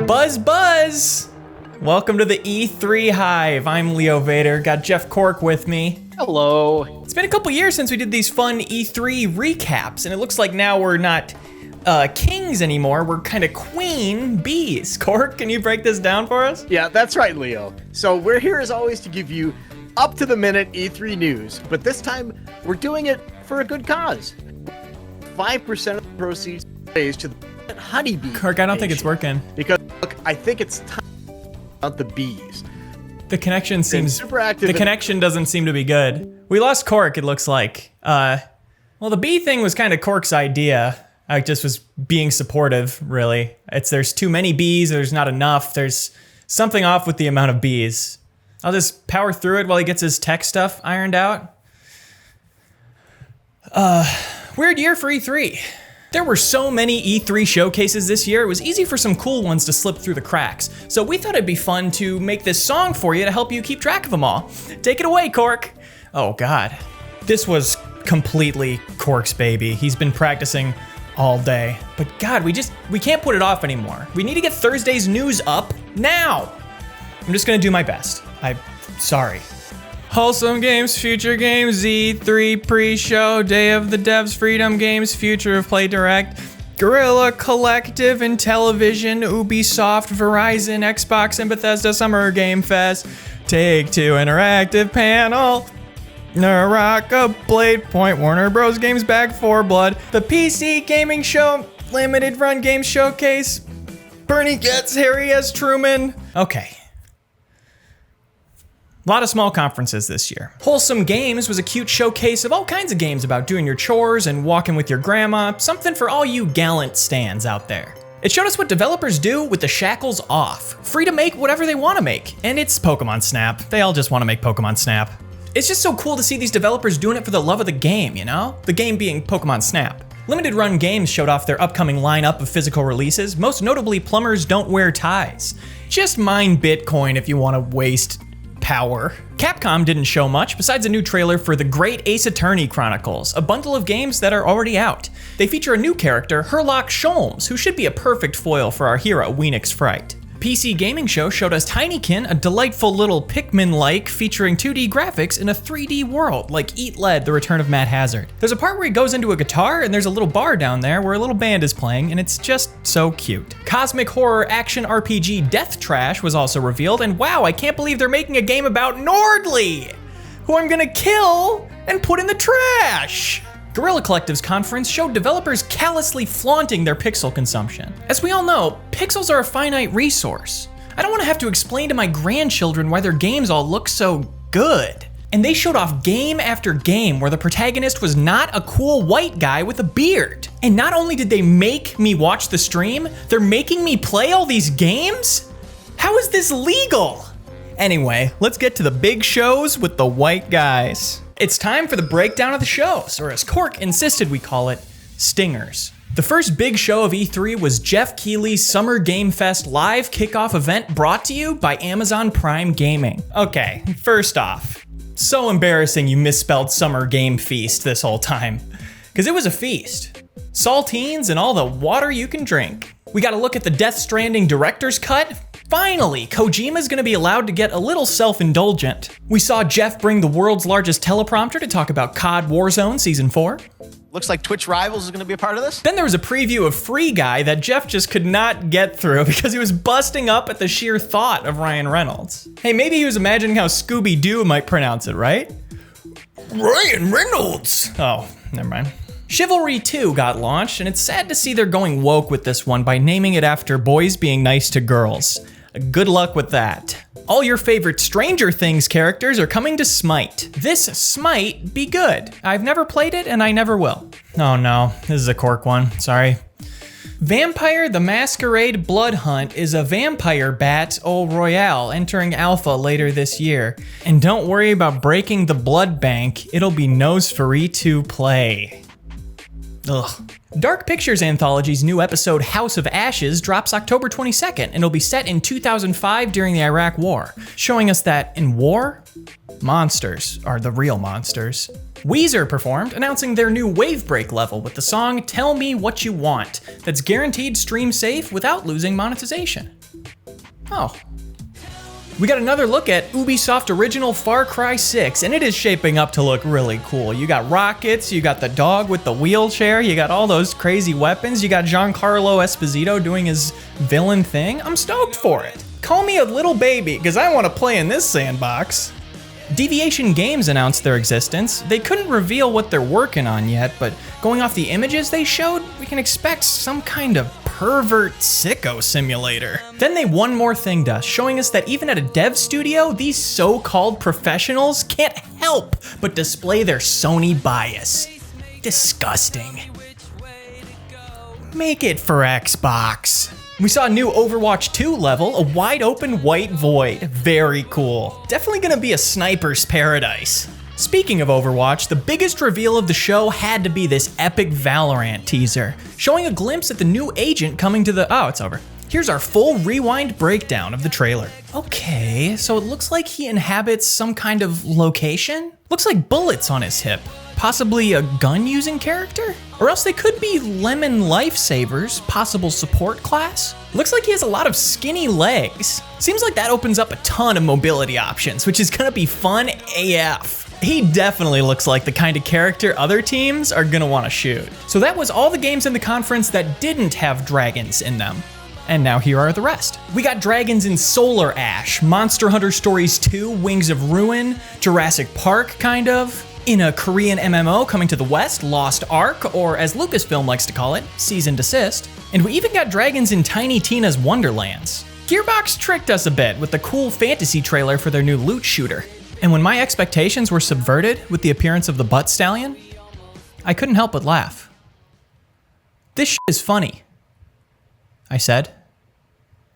Buzz buzz! Welcome to the E3 Hive. I'm Leo Vader, got Jeff Cork with me. Hello. It's been a couple years since we did these fun E3 recaps, and it looks like now we're not kings anymore, we're kind of queen bees. Cork, can you break this down for us? Yeah, that's right, Leo. So we're here as always to give you up-to-the-minute E3 news, but this time we're doing it for a good cause. 5% of the proceeds raised to the Honeybee. Cork, I don't think it's working. Because, look, I think it's time about the bees. The connection seems super active. The connection doesn't seem to be good. We lost Cork, it looks like. Well, the bee thing was kind of Cork's idea. I just was being supportive, really. There's too many bees, there's not enough, there's something off with the amount of bees. I'll just power through it while he gets his tech stuff ironed out. Weird year for E3. There were so many E3 showcases this year, it was easy for some cool ones to slip through the cracks. So we thought it'd be fun to make this song for you to help you keep track of them all. Take it away, Cork. Oh God. This was completely Cork's baby. He's been practicing all day. But God, we can't put it off anymore. We need to get Thursday's news up now. I'm just gonna do my best. I'm sorry. Wholesome Games, Future Games, Z3 Pre-Show, Day of the Devs, Freedom Games, Future of Play Direct, Guerrilla Collective and Television, Ubisoft, Verizon, Xbox, and Bethesda Summer Game Fest, Take-Two Interactive Panel, Naraka, Blade Point, Warner Bros. Games Back 4 Blood, the PC Gaming Show, Limited Run Games Showcase, Bernie Gets Harry S. Truman. Okay. A lot of small conferences this year. Wholesome Games was a cute showcase of all kinds of games about doing your chores and walking with your grandma, something for all you gallant stans out there. It showed us what developers do with the shackles off, free to make whatever they want to make, and it's Pokemon Snap. They all just want to make Pokemon Snap. It's just so cool to see these developers doing it for the love of the game, you know? The game being Pokemon Snap. Limited Run Games showed off their upcoming lineup of physical releases, most notably Plumbers Don't Wear Ties. Just mine Bitcoin if you want to waste power. Capcom didn't show much besides a new trailer for The Great Ace Attorney Chronicles, a bundle of games that are already out. They feature a new character, Herlock Sholmes, who should be a perfect foil for our hero, Weenix Fright. PC Gaming Show showed us Tinykin, a delightful little Pikmin-like featuring 2D graphics in a 3D world, like Eat Lead, The Return of Mad Hazard. There's a part where he goes into a guitar and there's a little bar down there where a little band is playing, and it's just so cute. Cosmic Horror Action RPG Death Trash was also revealed, and wow, I can't believe they're making a game about Nordley, who I'm gonna kill and put in the trash. Guerrilla Collective's conference showed developers callously flaunting their pixel consumption. As we all know, pixels are a finite resource. I don't want to have to explain to my grandchildren why their games all look so good. And they showed off game after game where the protagonist was not a cool white guy with a beard. And not only did they make me watch the stream, they're making me play all these games? How is this legal? Anyway, let's get to the big shows with the white guys. It's time for the breakdown of the shows, or as Cork insisted we call it, stingers. The first big show of E3 was Jeff Keighley's Summer Game Fest live kickoff event brought to you by Amazon Prime Gaming. Okay, first off, so embarrassing you misspelled Summer Game Feast this whole time, because it was a feast. Saltines and all the water you can drink. We got a look at the Death Stranding director's cut. Finally, Kojima's gonna be allowed to get a little self-indulgent. We saw Jeff bring the world's largest teleprompter to talk about COD Warzone Season 4. Looks like Twitch Rivals is gonna be a part of this. Then there was a preview of Free Guy that Jeff just could not get through because he was busting up at the sheer thought of Ryan Reynolds. Hey, maybe he was imagining how Scooby-Doo might pronounce it, right? Ryan Reynolds! Oh, never mind. Chivalry 2 got launched, and it's sad to see they're going woke with this one by naming it after boys being nice to girls. Good luck with that. All your favorite Stranger Things characters are coming to Smite. This Smite be good. I've never played it, and I never will. Oh no, this is a Cork one, sorry. Vampire the Masquerade Blood Hunt is a vampire bat au royale entering alpha later this year. And don't worry about breaking the blood bank, it'll be nose free to play. Ugh. Dark Pictures Anthology's new episode House of Ashes drops October 22nd and will be set in 2005 during the Iraq War, showing us that in war, monsters are the real monsters. Weezer performed, announcing their new Wave Break level with the song Tell Me What You Want, that's guaranteed stream safe without losing monetization. Oh. We got another look at Ubisoft original Far Cry 6, and it is shaping up to look really cool. You got rockets, you got the dog with the wheelchair, you got all those crazy weapons, you got Giancarlo Esposito doing his villain thing. I'm stoked for it. Call me a little baby, because I want to play in this sandbox. Deviation Games announced their existence. They couldn't reveal what they're working on yet, but going off the images they showed, we can expect some kind of pervert sicko simulator. Then they one more thing to us, showing us that even at a dev studio, these so-called professionals can't help but display their Sony bias. Disgusting. Make it for Xbox. We saw a new Overwatch 2 level, a wide open white void. Very cool. Definitely gonna be a sniper's paradise. Speaking of Overwatch, the biggest reveal of the show had to be this epic Valorant teaser, showing a glimpse at the new agent coming to the— oh, it's over. Here's our full rewind breakdown of the trailer. Okay, so it looks like he inhabits some kind of location? Looks like bullets on his hip. Possibly a gun-using character? Or else they could be Lemon Lifesavers, possible support class? Looks like he has a lot of skinny legs. Seems like that opens up a ton of mobility options, which is gonna be fun AF. He definitely looks like the kind of character other teams are gonna wanna shoot. So that was all the games in the conference that didn't have dragons in them. And now here are the rest. We got dragons in Solar Ash, Monster Hunter Stories 2, Wings of Ruin, Jurassic Park kind of. In a Korean MMO coming to the West, Lost Ark, or as Lucasfilm likes to call it, Cease and Desist. And we even got dragons in Tiny Tina's Wonderlands. Gearbox tricked us a bit with the cool fantasy trailer for their new loot shooter. And when my expectations were subverted with the appearance of the Butt Stallion, I couldn't help but laugh. This shit is funny, I said.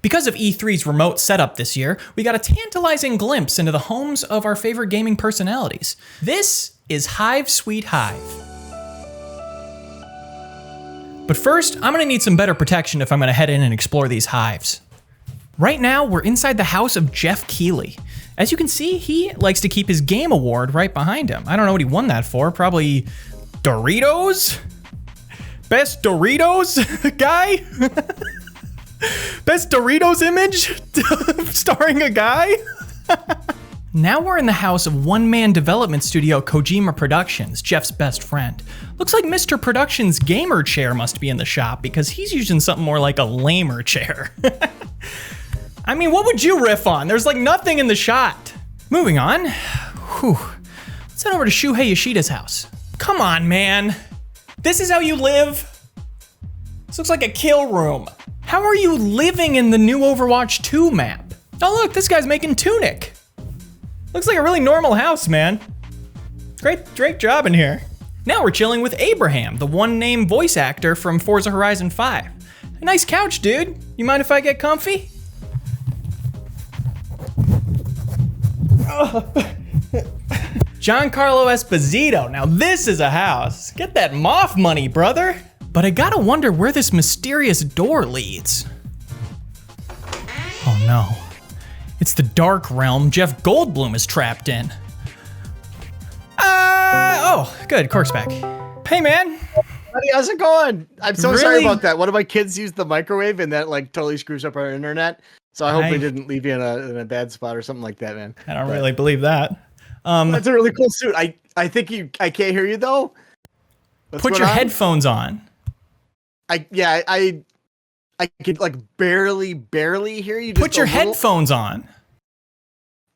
Because of E3's remote setup this year, we got a tantalizing glimpse into the homes of our favorite gaming personalities. This is Hive Sweet Hive. But first, I'm gonna need some better protection if I'm gonna head in and explore these hives. Right now, we're inside the house of Jeff Keighley. As you can see, he likes to keep his game award right behind him. I don't know what he won that for, probably Doritos? Best Doritos guy? Best Doritos image starring a guy? Now we're in the house of one-man development studio Kojima Productions, Jeff's best friend. Looks like Mr. Productions' gamer chair must be in the shop because he's using something more like a lamer chair. I mean, what would you riff on? There's like nothing in the shot. Moving on. Whew. Let's head over to Shuhei Yoshida's house. Come on, man. This is how you live? This looks like a kill room. How are you living in the new Overwatch 2 map? Oh look, this guy's making tunic. Looks like a really normal house, man. Great job in here. Now we're chilling with Abraham, the one-name voice actor from Forza Horizon 5. A nice couch, dude. You mind if I get comfy? Giancarlo Esposito, now this is a house. Get that moth money, brother. But I gotta wonder where this mysterious door leads. Oh no. It's the dark realm Jeff Goldblum is trapped in. Oh, good, Cork's back. Hey man. Buddy, how's it going? I'm so Really? sorry about that. One of my kids used the microwave and that like totally screws up our internet. So I hope we didn't leave you in a bad spot or something like that, man. I don't really believe that. That's a really cool suit. I think I can't hear you though. Put your headphones on. I could like barely hear you. Put your headphones on.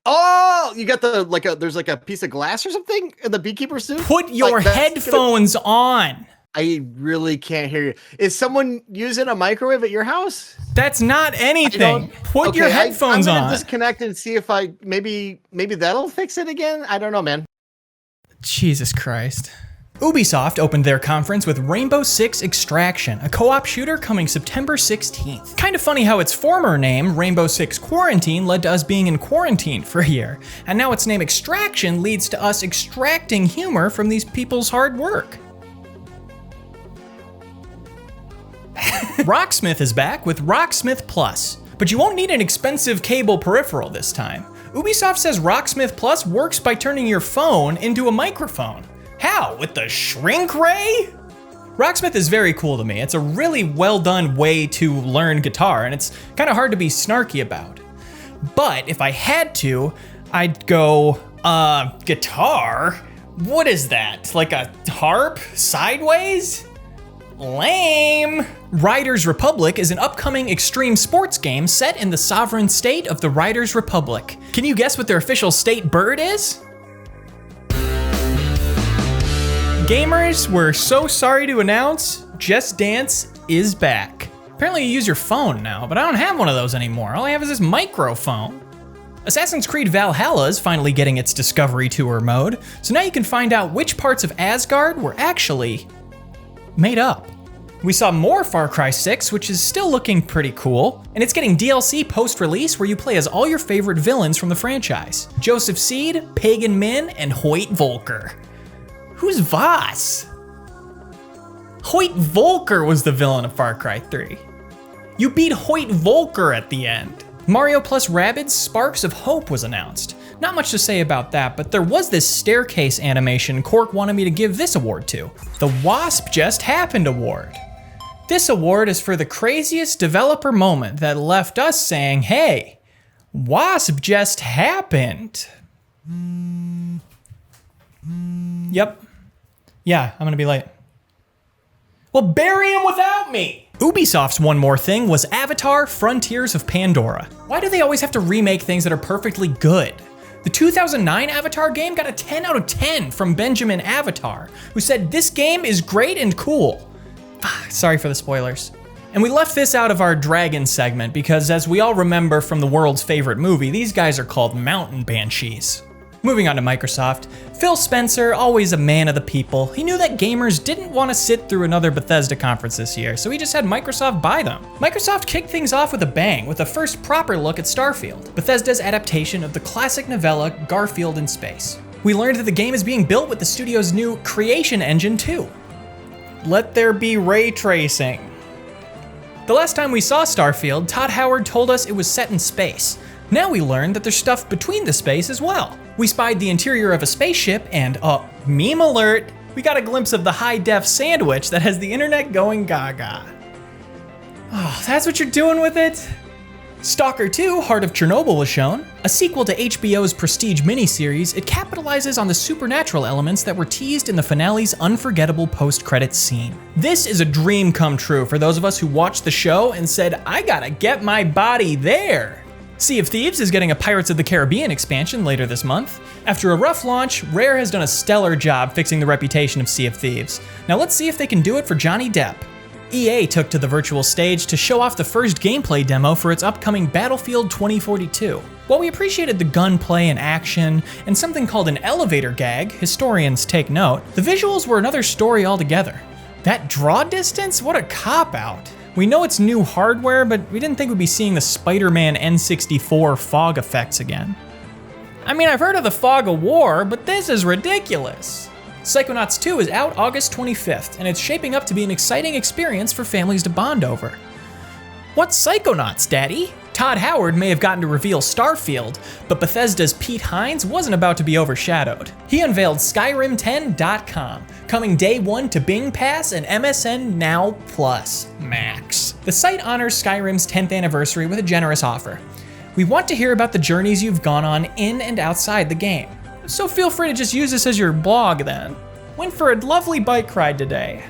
Oh, you got there's like a piece of glass or something in the beekeeper suit? Put your headphones on. I really can't hear you. Is someone using a microwave at your house? That's not anything. Put your headphones I'm on. gonna disconnect and see if maybe that'll fix it again. I don't know, man. Jesus Christ. Ubisoft opened their conference with Rainbow Six Extraction, a co-op shooter coming September 16th. Kind of funny how its former name, Rainbow Six Quarantine, led to us being in quarantine for a year. And now its name Extraction leads to us extracting humor from these people's hard work. Rocksmith is back with Rocksmith Plus, but you won't need an expensive cable peripheral this time. Ubisoft says Rocksmith Plus works by turning your phone into a microphone. How? With the shrink ray? Rocksmith is very cool to me. It's a really well done way to learn guitar, and it's kind of hard to be snarky about. But if I had to, I'd go, guitar? What is that? Like a harp? Sideways? Lame. Riders Republic is an upcoming extreme sports game set in the sovereign state of the Riders Republic. Can you guess what their official state bird is? Gamers, we're so sorry to announce, Just Dance is back. Apparently you use your phone now, but I don't have one of those anymore. All I have is this microphone. Assassin's Creed Valhalla is finally getting its Discovery Tour mode, so now you can find out which parts of Asgard were actually made up. We saw more Far Cry 6, which is still looking pretty cool, and it's getting DLC post-release where you play as all your favorite villains from the franchise. Joseph Seed, Pagan Min, and Hoyt Volker. Who's Voss? Hoyt Volker was the villain of Far Cry 3. You beat Hoyt Volker at the end. Mario plus Rabbids Sparks of Hope was announced. Not much to say about that, but there was this staircase animation Cork wanted me to give this award to. The Wasp Just Happened Award. This award is for the craziest developer moment that left us saying, hey, Wasp just happened. Yep. Yeah, I'm gonna be late. Well, bury him without me! Ubisoft's one more thing was Avatar: Frontiers of Pandora. Why do they always have to remake things that are perfectly good? The 2009 Avatar game got a 10 out of 10 from Benjamin Avatar, who said this game is great and cool. Sorry for the spoilers. And we left this out of our dragon segment because, as we all remember from the world's favorite movie, these guys are called mountain banshees. Moving on to Microsoft, Phil Spencer, always a man of the people, he knew that gamers didn't want to sit through another Bethesda conference this year, so he just had Microsoft buy them. Microsoft kicked things off with a bang with the first proper look at Starfield, Bethesda's adaptation of the classic novella Garfield in Space. We learned that the game is being built with the studio's new Creation Engine 2. Let there be ray tracing. The last time we saw Starfield, Todd Howard told us it was set in space. Now we learned that there's stuff between the space as well. We spied the interior of a spaceship and, meme alert, we got a glimpse of the high-def sandwich that has the internet going gaga. Oh, that's what you're doing with it? Stalker 2, Heart of Chernobyl was shown. A sequel to HBO's prestige miniseries, it capitalizes on the supernatural elements that were teased in the finale's unforgettable post-credits scene. This is a dream come true for those of us who watched the show and said, I gotta get my body there. Sea of Thieves is getting a Pirates of the Caribbean expansion later this month. After a rough launch, Rare has done a stellar job fixing the reputation of Sea of Thieves. Now let's see if they can do it for Johnny Depp. EA took to the virtual stage to show off the first gameplay demo for its upcoming Battlefield 2042. While we appreciated the gunplay and action, and something called an elevator gag, historians take note, the visuals were another story altogether. That draw distance? What a cop-out. We know it's new hardware, but we didn't think we'd be seeing the Spider-Man N64 fog effects again. I mean, I've heard of the fog of war, but this is ridiculous. Psychonauts 2 is out August 25th, and it's shaping up to be an exciting experience for families to bond over. What's Psychonauts, Daddy? Todd Howard may have gotten to reveal Starfield, but Bethesda's Pete Hines wasn't about to be overshadowed. He unveiled Skyrim10.com, coming day one to Bing Pass and MSN Now Plus Max. The site honors Skyrim's 10th anniversary with a generous offer. We want to hear about the journeys you've gone on in and outside the game, so feel free to just use this as your blog then. Went for a lovely bike ride today.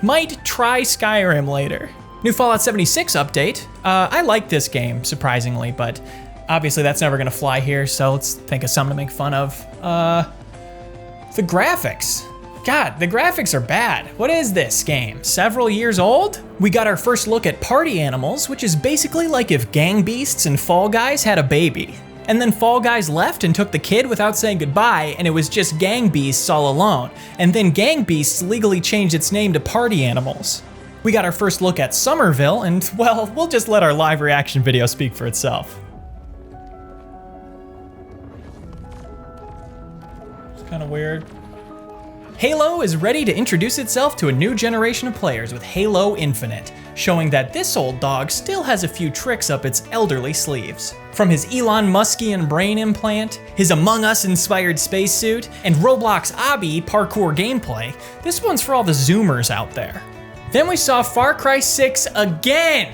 Might try Skyrim later. New Fallout 76 update. I like this game, surprisingly, but obviously that's never gonna fly here, so let's think of something to make fun of. The graphics. God, the graphics are bad. What is this game? Several years old? We got our first look at Party Animals, which is basically like if Gang Beasts and Fall Guys had a baby. And then Fall Guys left and took the kid without saying goodbye, and it was just Gang Beasts all alone. And then Gang Beasts legally changed its name to Party Animals. We got our first look at Somerville, and well, we'll just let our live reaction video speak for itself. It's kind of weird. Halo is ready to introduce itself to a new generation of players with Halo Infinite, showing that this old dog still has a few tricks up its elderly sleeves. From his Elon Muskian brain implant, his Among Us-inspired spacesuit, and Roblox obby parkour gameplay, this one's for all the Zoomers out there. Then we saw Far Cry 6 again!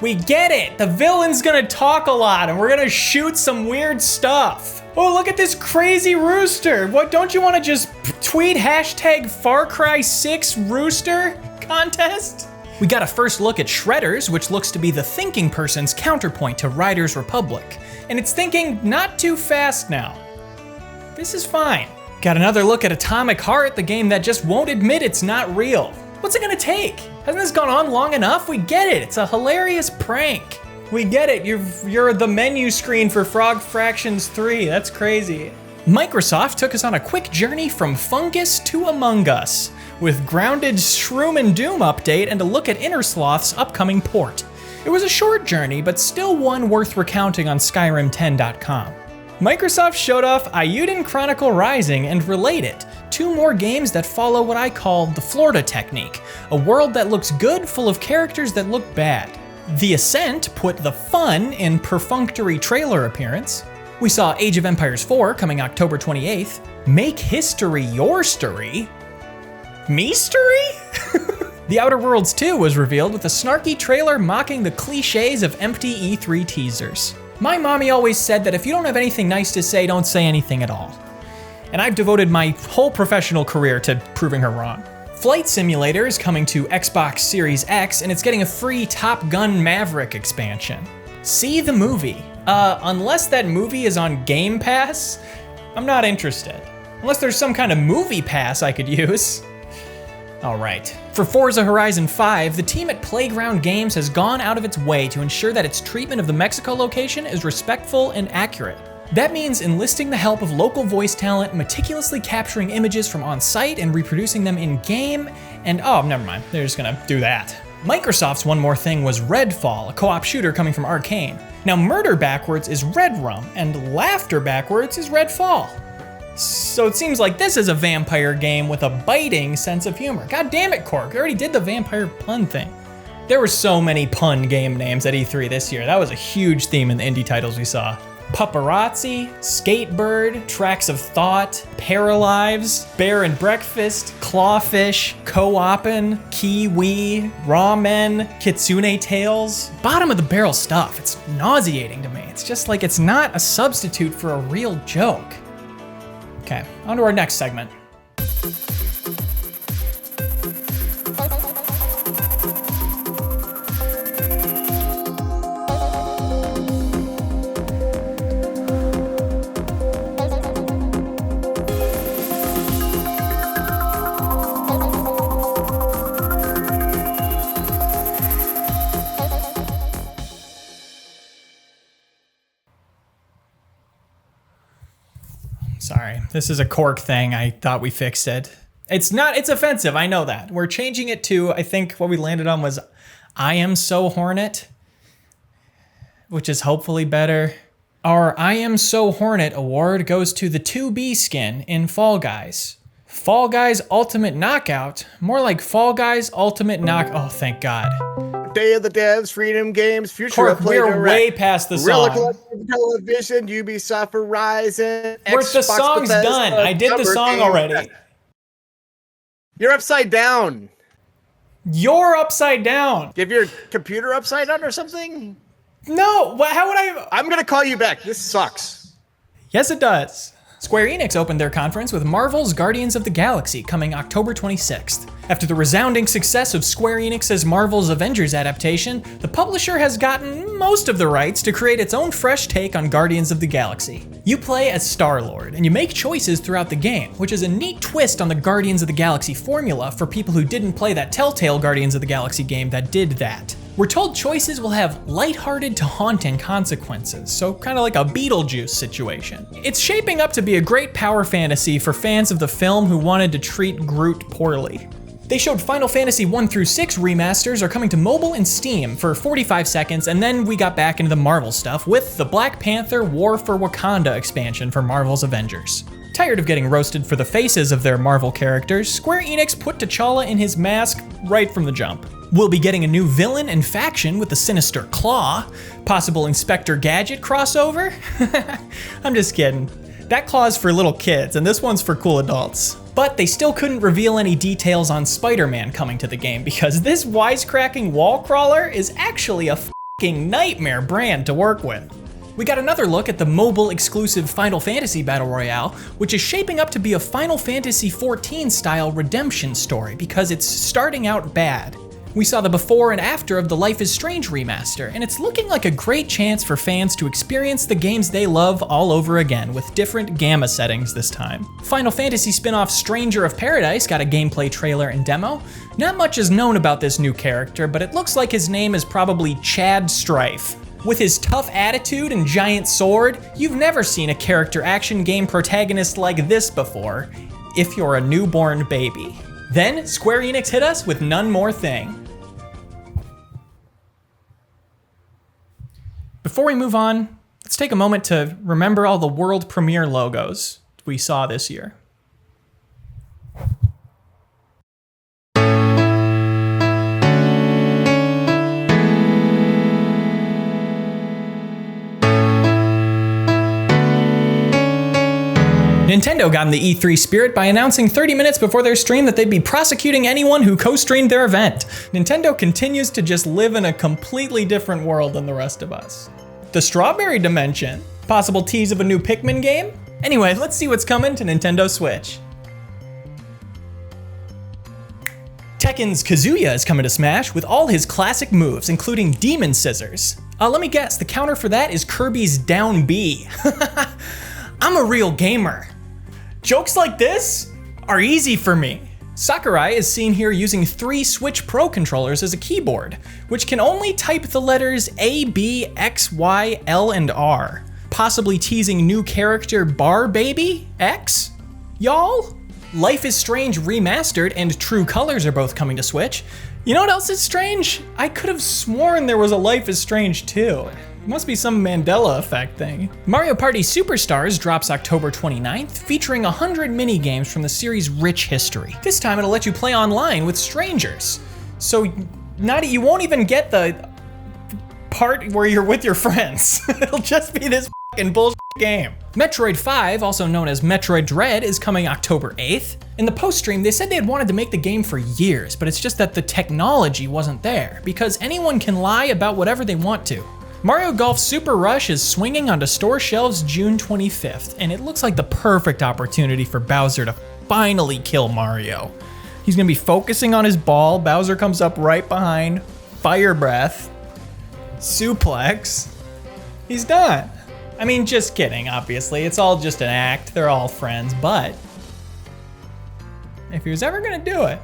We get it! The villain's gonna talk a lot and we're gonna shoot some weird stuff. Oh, look at this crazy rooster! What, don't you wanna just tweet hashtag Far Cry 6 rooster contest? We got a first look at Shredders, which looks to be the thinking person's counterpoint to Riders Republic. And it's thinking not too fast now. This is fine. Got another look at Atomic Heart, the game that just won't admit it's not real. What's it gonna take? Hasn't this gone on long enough? We get it, it's a hilarious prank. We get it, you're the menu screen for Frog Fractions 3, that's crazy. Microsoft took us on a quick journey from Fungus to Among Us, with Grounded Shroom and Doom update and a look at Innersloth's upcoming port. It was a short journey, but still one worth recounting on Skyrim10.com. Microsoft showed off Eiyuden Chronicle Rising and Related, two more games that follow what I call the Florida technique, a world that looks good full of characters that look bad. The Ascent put the fun in perfunctory trailer appearance. We saw Age of Empires 4 coming October 28th. Make history your story. Me-story? The Outer Worlds 2 was revealed with a snarky trailer mocking the cliches of empty E3 teasers. My mommy always said that if you don't have anything nice to say, don't say anything at all. And I've devoted my whole professional career to proving her wrong. Flight Simulator is coming to Xbox Series X and it's getting a free Top Gun Maverick expansion. See the movie. Unless that movie is on Game Pass, I'm not interested. Unless there's some kind of movie pass I could use. Alright. For Forza Horizon 5, the team at Playground Games has gone out of its way to ensure that its treatment of the Mexico location is respectful and accurate. That means enlisting the help of local voice talent, meticulously capturing images from on-site and reproducing them in-game, and oh, never mind, they're just gonna do that. Microsoft's one more thing was Redfall, a co-op shooter coming from Arcane. Now murder backwards is Redrum, and laughter backwards is Redfall. So it seems like this is a vampire game with a biting sense of humor. God damn it, Cork, I already did the vampire pun thing. There were so many pun game names at E3 this year. That was a huge theme in the indie titles we saw. Paparazzi, Skatebird, Tracks of Thought, Paralives, Bear and Breakfast, Clawfish, Co-opin', Kiwi, Ramen, Kitsune Tales. Bottom of the barrel stuff. It's nauseating to me. It's just like it's not a substitute for a real joke. Okay, on to our next segment. Sorry, this is a Cork thing. I thought we fixed it. It's not, it's offensive, I know that. We're changing it to, I think what we landed on was I Am So Hornet, which is hopefully better. Our I Am So Hornet award goes to the 2B skin in Fall Guys. Fall Guys Ultimate Knockout, more like Fall Guys Ultimate Knock, oh thank God. Day of the Devs, Freedom Games, Future Cork, we're way past the song. Television, Ubisoft Horizon, The song's Bethesda, done. I did the song already. You're upside down. You're upside down. Give your computer upside down or something? No, how would I? I'm gonna call you back. This sucks. Yes, it does. Square Enix opened their conference with Marvel's Guardians of the Galaxy coming October 26th. After the resounding success of Square Enix's Marvel's Avengers adaptation, the publisher has gotten most of the rights to create its own fresh take on Guardians of the Galaxy. You play as Star-Lord, and you make choices throughout the game, which is a neat twist on the Guardians of the Galaxy formula for people who didn't play that Telltale Guardians of the Galaxy game that did that. We're told choices will have lighthearted to haunting consequences, so kind of like a Beetlejuice situation. It's shaping up to be a great power fantasy for fans of the film who wanted to treat Groot poorly. They showed Final Fantasy 1 through 6 remasters are coming to mobile and Steam for 45 seconds, and then we got back into the Marvel stuff with the Black Panther War for Wakanda expansion for Marvel's Avengers. Tired of getting roasted for the faces of their Marvel characters, Square Enix put T'Challa in his mask right from the jump. We'll be getting a new villain and faction with the Sinister Claw, possible Inspector Gadget crossover. I'm just kidding. That claw's for little kids, and this one's for cool adults. But they still couldn't reveal any details on Spider-Man coming to the game because this wisecracking wall crawler is actually a f***ing nightmare brand to work with. We got another look at the mobile-exclusive Final Fantasy Battle Royale, which is shaping up to be a Final Fantasy XIV-style redemption story because it's starting out bad. We saw the before and after of the Life is Strange remaster, and it's looking like a great chance for fans to experience the games they love all over again with different gamma settings this time. Final Fantasy spin-off Stranger of Paradise got a gameplay trailer and demo. Not much is known about this new character, but it looks like his name is probably Chad Strife. With his tough attitude and giant sword, you've never seen a character action game protagonist like this before, if you're a newborn baby. Then, Square Enix hit us with None More Thing. Before we move on, let's take a moment to remember all the world premiere logos we saw this year. Nintendo got in the E3 spirit by announcing 30 minutes before their stream that they'd be prosecuting anyone who co-streamed their event. Nintendo continues to just live in a completely different world than the rest of us. The Strawberry Dimension? Possible tease of a new Pikmin game? Anyway, let's see what's coming to Nintendo Switch. Tekken's Kazuya is coming to Smash with all his classic moves, including Demon Scissors. Let me guess, the counter for that is Kirby's Down B. I'm a real gamer. Jokes like this are easy for me. Sakurai is seen here using 3 Switch Pro controllers as a keyboard, which can only type the letters A, B, X, Y, L, and R, possibly teasing new character Bar Baby X? Y'all? Life is Strange Remastered and True Colors are both coming to Switch. You know what else is strange? I could have sworn there was a Life is Strange 2. It must be some Mandela effect thing. Mario Party Superstars drops October 29th, featuring 100 mini-games from the series' rich history. This time it'll let you play online with strangers. So you won't even get the part where you're with your friends. It'll just be this fucking bullshit game. Metroid 5, also known as Metroid Dread, is coming October 8th. In the post-stream, they said they had wanted to make the game for years, but it's just that the technology wasn't there, because anyone can lie about whatever they want to. Mario Golf Super Rush is swinging onto store shelves June 25th, and it looks like the perfect opportunity for Bowser to finally kill Mario. He's gonna be focusing on his ball, Bowser comes up right behind, fire breath, suplex, he's done. I mean, just kidding, obviously, it's all just an act, they're all friends, but if he was ever gonna do it.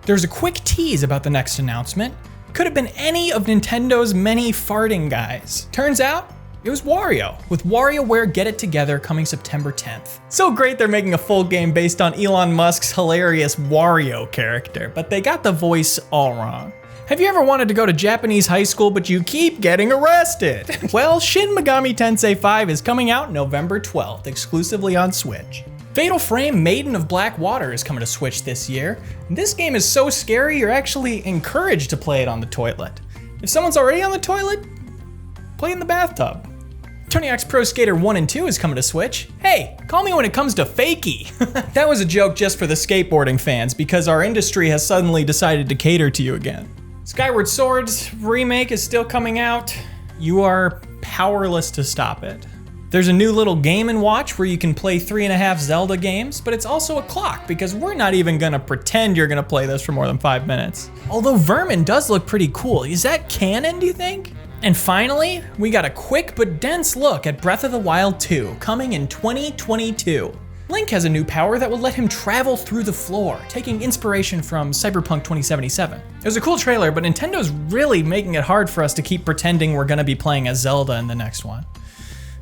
There's a quick tease about the next announcement. Could have been any of Nintendo's many farting guys. Turns out, it was Wario, with WarioWare Get It Together coming September 10th. So great they're making a full game based on Elon Musk's hilarious Wario character, but they got the voice all wrong. Have you ever wanted to go to Japanese high school but you keep getting arrested? Well, Shin Megami Tensei 5 is coming out November 12th, exclusively on Switch. Fatal Frame Maiden of Black Water is coming to Switch this year. This game is so scary you're actually encouraged to play it on the toilet. If someone's already on the toilet, play in the bathtub. Tony Hawk's Pro Skater 1 and 2 is coming to Switch. Hey, call me when it comes to fakie. That was a joke just for the skateboarding fans because our industry has suddenly decided to cater to you again. Skyward Sword's remake is still coming out. You are powerless to stop it. There's a new little Game & Watch where you can play 3.5 Zelda games, but it's also a clock because we're not even gonna pretend you're gonna play this for more than 5 minutes. Although Vermin does look pretty cool. Is that canon, do you think? And finally, we got a quick but dense look at Breath of the Wild 2 coming in 2022. Link has a new power that will let him travel through the floor, taking inspiration from Cyberpunk 2077. It was a cool trailer, but Nintendo's really making it hard for us to keep pretending we're gonna be playing as Zelda in the next one.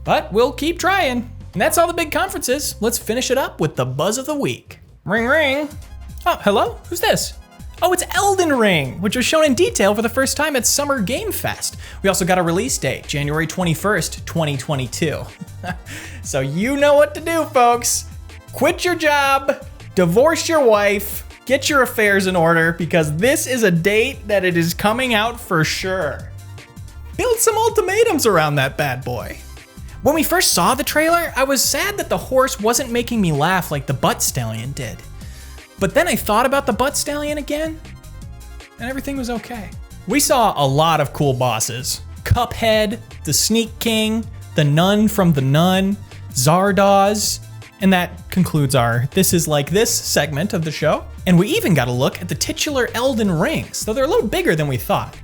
But we'll keep trying. And that's all the big conferences. Let's finish it up with the buzz of the week. Ring ring. Oh, hello? Who's this? Oh, it's Elden Ring, which was shown in detail for the first time at Summer Game Fest. We also got a release date, January 21st, 2022. So you know what to do, folks. quit your job, divorce your wife, get your affairs in order, because this is a date that it is coming out for sure. Build some ultimatums around that bad boy. When we first saw the trailer, I was sad that the horse wasn't making me laugh like the butt stallion did. But then I thought about the butt stallion again, and everything was okay. We saw a lot of cool bosses. Cuphead, the Sneak King, the Nun from the Nun, Zardoz, and that concludes our This Is Like This segment of the show. And we even got a look at the titular Elden Rings, though they're a little bigger than we thought.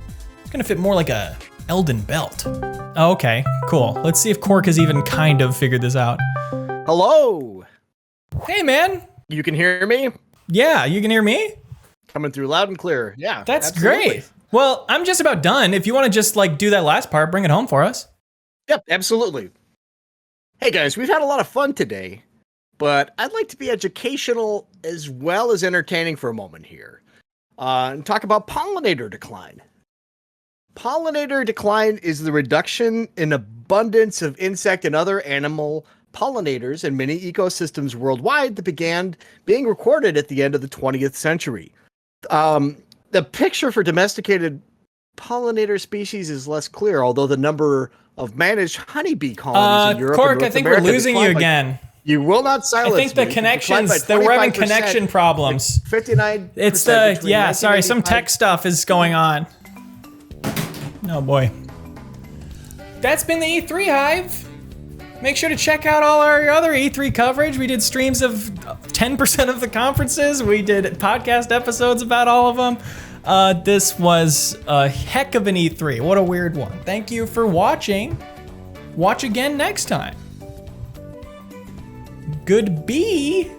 It's gonna fit more like a Elden belt. Oh, okay, cool. Let's see if Cork has even kind of figured this out. Hello. Hey, man. You can hear me? Yeah, you can hear me? Coming through loud and clear. Yeah. That's absolutely. great. Well, I'm just about done. If you want to just like do that last part, bring it home for us. Yep, absolutely. Hey guys, we've had a lot of fun today, but I'd like to be educational as well as entertaining for a moment here. And talk about pollinator decline. Pollinator decline is the reduction in abundance of insect and other animal pollinators in many ecosystems worldwide that began being recorded at the end of the 20th century. The picture for domesticated pollinator species is less clear, although the number of managed honeybee colonies in Europe Cork, and North I think America we're losing you again. You will not silence I think the me. connections, that we're having connection problems. 59%. It's the, yeah, sorry, some tech stuff is going on. Oh boy. That's been the E3 Hive. Make sure to check out all our other E3 coverage. We did streams of 10% of the conferences. We did podcast episodes about all of them. This was a heck of an E3. What a weird one. Thank you for watching. Watch again next time. Goodbye.